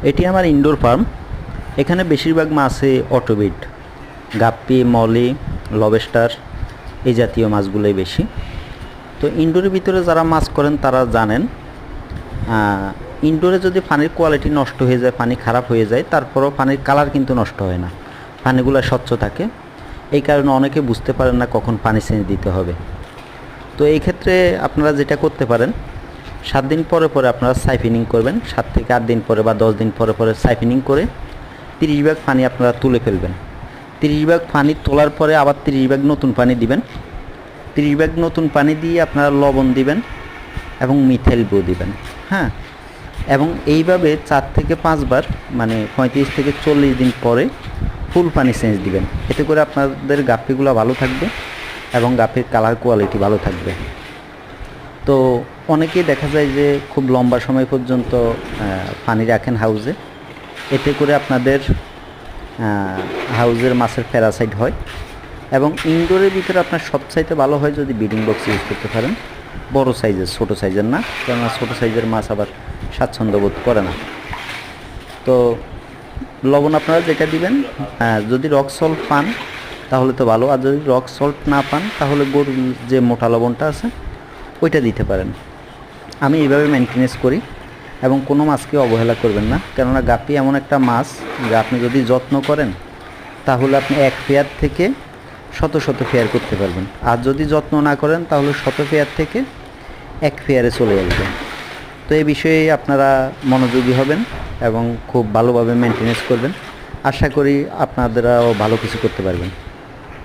এটি আমার indoor farm. এখানে বেশিরভাগ মাছে অটোবিট, গাপ্পি, মলি, লবস্টার এই জাতীয় মাছগুলোই বেশি। তো ইনডোরের ভিতরে যারা মাছ করেন তারা জানেন, ইনডোরে যদি পানির কোয়ালিটি নষ্ট হয়ে যায়, পানি খারাপ হয়ে যায়, তারপরেও পানির কালার কিন্তু নষ্ট হয় না, পানিগুলো স্বচ্ছ থাকে। এই কারণে অনেকে বুঝতে পারেন না কখন পানি চেঞ্জ দিতে হবে। তো এই ক্ষেত্রে আপনারা যেটা করতে পারেন, 7 দিন পরে পরে আপনারা সাইফিনিং করবেন। 7 থেকে 8 দিন পরে বা 10 দিন পরে পরে সাইফিনিং করে 30 ভাগ পানি আপনারা তুলে ফেলবেন। 30 ভাগ পানি তোলার পরে আবার 30 ভাগ নতুন পানি দিবেন। 30 ভাগ নতুন পানি দিয়ে আপনারা লবণ দিবেন এবং মিথাইল ব্লু দিবেন। হ্যাঁ, এবং এইভাবে 4 থেকে 5 বার, মানে 35 থেকে 40 দিন পরে ফুল পানি চেঞ্জ দিবেন। এতে করে আপনাদের গাপ্পিগুলো ভালো থাকবে এবং গাপ্পির কালার কোয়ালিটি ভালো থাকবে। তো অনেকেই দেখা যায় যে খুব লম্বা সময় পর্যন্ত পানি রাখেন হাউজে, এতে করে আপনাদের হাউজের মাছের প্যারাসাইট হয়। এবং ইনডোরের ভিতরে আপনার সবচাইতে ভালো হয় যদি ব্রিডিং বক্স ইউজ করতে পারেন, বড় সাইজের, ছোটো সাইজের না, কেননা ছোটো সাইজের মাছ আবার স্বাচ্ছন্দ্য বোধ করে না। তো লবণ আপনারা যেটা দিবেন, যদি রক সল্ট পান তাহলে তো ভালো, আর যদি রক সল্ট না পান তাহলে গরুর যে মোটা লবণটা আছে ওইটা দিতে পারেন। আমি এইভাবে মেনটেনেন্স করি এবং কোনো মাছকে অবহেলা করবেন না, কেননা গাপ্পি এমন একটা মাছ যা আপনি যদি যত্ন করেন তাহলে আপনি এক পেয়ার থেকে শত শত পেয়ার করতে পারবেন, আর যদি যত্ন না করেন তাহলে শত পেয়ার থেকে এক পেয়ারে চলে আসবেন। তো এই বিষয়ে আপনারা মনোযোগী হবেন এবং খুব ভালোভাবে মেনটেনেন্স করবেন। আশা করি আপনারাও ভালো কিছু করতে পারবেন।